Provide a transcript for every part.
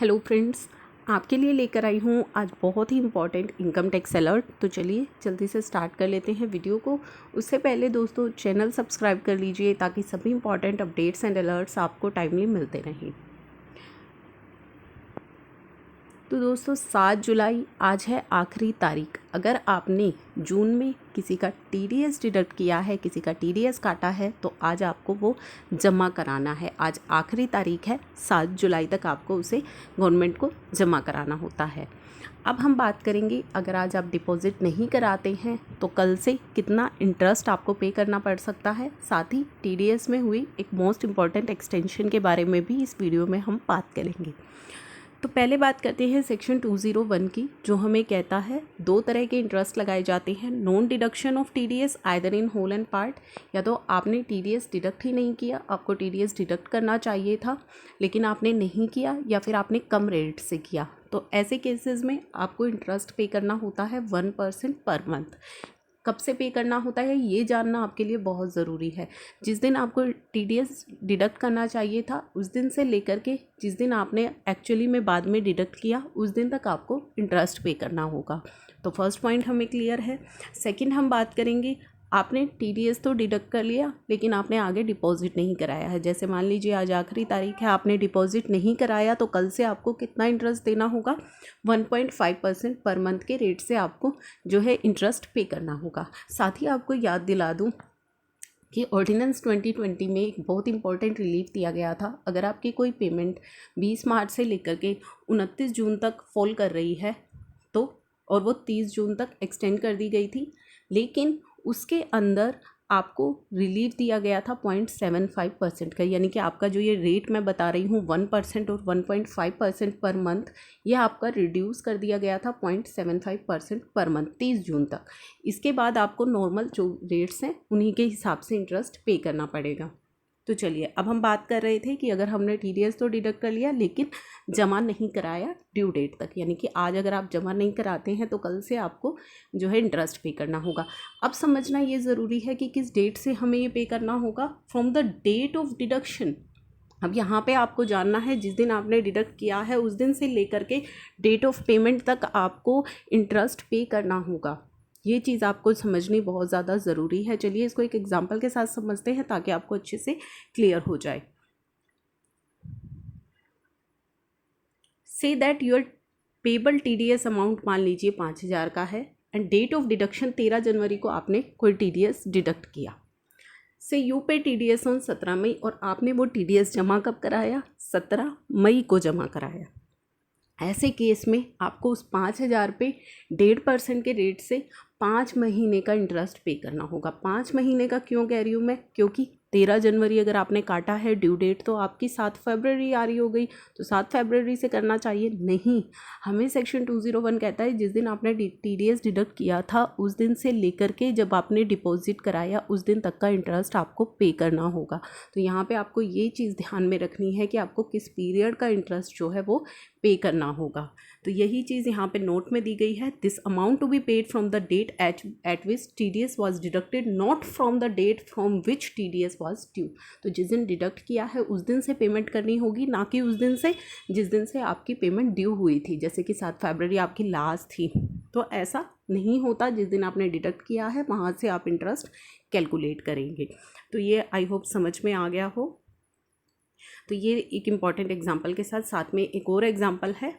Hello friends, आपके लिए लेकर आई हूँ आज बहुत ही इम्पॉर्टेंट इनकम टैक्स अलर्ट। तो चलिए जल्दी से स्टार्ट कर लेते हैं वीडियो को। उससे पहले दोस्तों चैनल सब्सक्राइब कर लीजिए ताकि सभी इम्पॉर्टेंट अपडेट्स एंड अलर्ट्स आपको टाइमली मिलते रहें। तो दोस्तों 7 जुलाई आज है आखिरी तारीख। अगर आपने जून में किसी का टीडीएस डिडक्ट किया है, किसी का टीडीएस काटा है, तो आज आपको वो जमा कराना है। आज आखिरी तारीख है, 7 जुलाई तक आपको उसे गवर्नमेंट को जमा कराना होता है। अब हम बात करेंगे, अगर आज आप डिपॉजिट नहीं कराते हैं तो कल से कितना इंटरेस्ट आपको पे करना पड़ सकता है। साथ ही टीडीएस में हुई एक मोस्ट इम्पॉर्टेंट एक्सटेंशन के बारे में भी इस वीडियो में हम बात करेंगे। तो पहले बात करते हैं सेक्शन 201 की, जो हमें कहता है दो तरह के इंटरेस्ट लगाए जाते हैं। Non deduction of TDS either in whole and part, या तो आपने टीडीएस डिडक्ट ही नहीं किया, आपको टीडीएस डिडक्ट करना चाहिए था लेकिन आपने नहीं किया, या फिर आपने कम रेट से किया, तो ऐसे केसेस में आपको इंटरेस्ट पे करना होता है 1% पर मंथ। कब से पे करना होता है ये जानना आपके लिए बहुत ज़रूरी है। जिस दिन आपको टीडीएस डिडक्ट करना चाहिए था उस दिन से लेकर के जिस दिन आपने एक्चुअली में बाद में डिडक्ट किया उस दिन तक आपको इंटरेस्ट पे करना होगा। तो फर्स्ट पॉइंट हमें क्लियर है। सेकंड हम बात करेंगे, आपने टीडीएस तो डिडक्ट कर लिया लेकिन आपने आगे डिपॉजिट नहीं कराया है। जैसे मान लीजिए आज आखिरी तारीख है, आपने डिपॉजिट नहीं कराया, तो कल से आपको कितना इंटरेस्ट देना होगा? 1.5% पर मंथ के रेट से आपको जो है इंटरेस्ट पे करना होगा। साथ ही आपको याद दिला दूँ कि ऑर्डिनेंस 2020 में एक बहुत इंपॉर्टेंट रिलीफ दिया गया था। अगर आपकी कोई पेमेंट 20 मार्च से लेकर के 29 जून तक फॉल कर रही है तो, और वो 30 जून तक एक्सटेंड कर दी गई थी, लेकिन उसके अंदर आपको रिलीफ दिया गया था 0.75% का, यानी कि आपका जो ये रेट मैं बता रही हूँ 1% और 1.5% पर मंथ, यह आपका रिड्यूस कर दिया गया था 0.75% पर मंथ 30 जून तक। इसके बाद आपको नॉर्मल जो रेट्स हैं उन्हीं के हिसाब से इंटरेस्ट पे करना पड़ेगा। तो चलिए अब हम बात कर रहे थे कि अगर हमने टीडीएस तो डिडक्ट कर लिया लेकिन जमा नहीं कराया ड्यू डेट तक, यानी कि आज अगर आप जमा नहीं कराते हैं तो कल से आपको जो है इंटरेस्ट पे करना होगा। अब समझना ये ज़रूरी है कि किस डेट से हमें ये पे करना होगा। From the date of deduction. अब यहाँ पे आपको जानना है जिस दिन आपने डिडक्ट किया है उस दिन से लेकर के डेट ऑफ पेमेंट तक आपको इंटरेस्ट पे करना होगा। ये चीज़ आपको समझनी बहुत ज़्यादा ज़रूरी है। चलिए इसको एक एग्जांपल के साथ समझते हैं ताकि आपको अच्छे से क्लियर हो जाए। Say that your payable TDS amount मान लीजिए 5,000 का है एंड डेट ऑफ डिडक्शन 13 जनवरी को आपने कोई टीडीएस डिडक्ट किया। से यू पे टीडीएस ऑन 17 मई, और आपने वो टीडीएस जमा कब कराया? 17 मई को जमा कराया। ऐसे केस में आपको उस 5,000 पे 1.5% के रेट से 5 महीने का इंटरेस्ट पे करना होगा। 5 महीने का क्यों कह रही हूँ मैं? क्योंकि 13 जनवरी अगर आपने काटा है ड्यू डेट, तो आपकी 7 फरवरी आ रही हो गई, तो 7 फरवरी से करना चाहिए नहीं। हमें सेक्शन 201 कहता है जिस दिन आपने टीडीएस डिडक्ट किया था उस दिन से लेकर के जब आपने डिपॉजिट कराया उस दिन तक का इंटरेस्ट आपको पे करना होगा। तो यहाँ पे आपको ये चीज़ ध्यान में रखनी है कि आपको किस पीरियड का इंटरेस्ट जो है वो पे करना होगा। तो यही चीज़ यहाँ पे नोट में दी गई है। This amount to be paid from the date at which TDS was deducted, not from the date from which TDS was due. तो जिस दिन डिडक्ट किया है उस दिन से पेमेंट करनी होगी, ना कि उस दिन से जिस दिन से आपकी पेमेंट ड्यू हुई थी। जैसे कि 7 फरवरी आपकी लास्ट थी, तो ऐसा नहीं होता। जिस दिन आपने डिडक्ट किया है वहाँ से आप इंटरेस्ट कैलकुलेट करेंगे। तो ये आई होप समझ में आ गया हो। तो ये एक इम्पॉर्टेंट एग्जांपल के साथ में एक और एग्जांपल है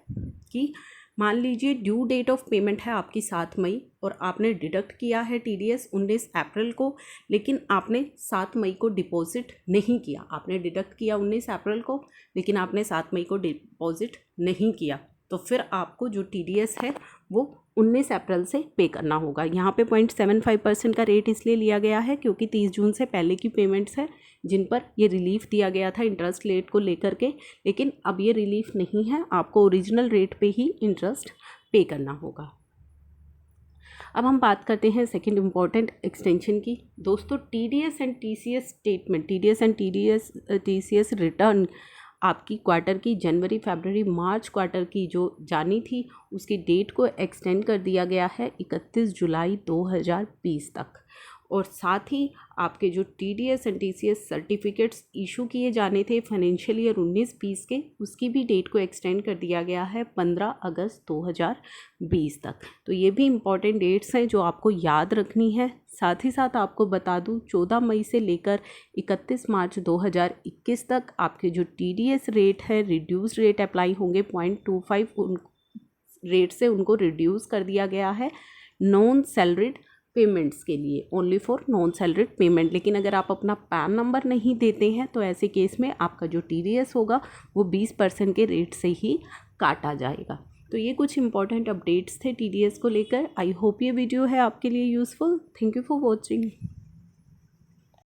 कि मान लीजिए ड्यू डेट ऑफ पेमेंट है आपकी 7 मई और आपने डिडक्ट किया है टीडीएस 19 अप्रैल को, लेकिन आपने 7 मई को डिपॉजिट नहीं किया। आपने डिडक्ट किया 19 अप्रैल को लेकिन आपने 7 मई को डिपॉजिट नहीं किया, तो फिर आपको जो टीडीएस है वो 19 अप्रैल से पे करना होगा। यहाँ पे 0.75% का रेट इसलिए लिया गया है क्योंकि 30 जून से पहले की पेमेंट्स हैं जिन पर ये रिलीफ दिया गया था इंटरेस्ट रेट को लेकर के, लेकिन अब ये रिलीफ नहीं है, आपको ओरिजिनल रेट पे ही इंटरेस्ट पे करना होगा। अब हम बात करते हैं सेकंड इम्पॉर्टेंट एक्सटेंशन की। दोस्तों TDS and TCS statement, TDS and TCS return आपकी क्वार्टर की जनवरी फरवरी मार्च क्वार्टर की जो जानी थी उसकी डेट को एक्सटेंड कर दिया गया है 31 जुलाई 2020 तक। और साथ ही आपके जो TDS and TCS certificates issue किए जाने थे फाइनेंशियल ईयर 19-20 के, उसकी भी डेट को एक्सटेंड कर दिया गया है 15 अगस्त 2020 तक। तो ये भी इम्पॉर्टेंट डेट्स हैं जो आपको याद रखनी है। साथ ही साथ आपको बता दूं 14 मई से लेकर 31 मार्च 2021 तक आपके जो TDS रेट है रिड्यूस रेट अप्लाई होंगे। 0.25 रेट से उनको रिड्यूस कर दिया गया है नॉन सैलरीड पेमेंट्स के लिए, only for non salaried payment. लेकिन अगर आप अपना पैन नंबर नहीं देते हैं तो ऐसे केस में आपका जो TDS होगा वो 20% के रेट से ही काटा जाएगा। तो ये कुछ इंपॉर्टेंट अपडेट्स थे TDS को लेकर। आई होप ये वीडियो है आपके लिए useful. Thank you for watching.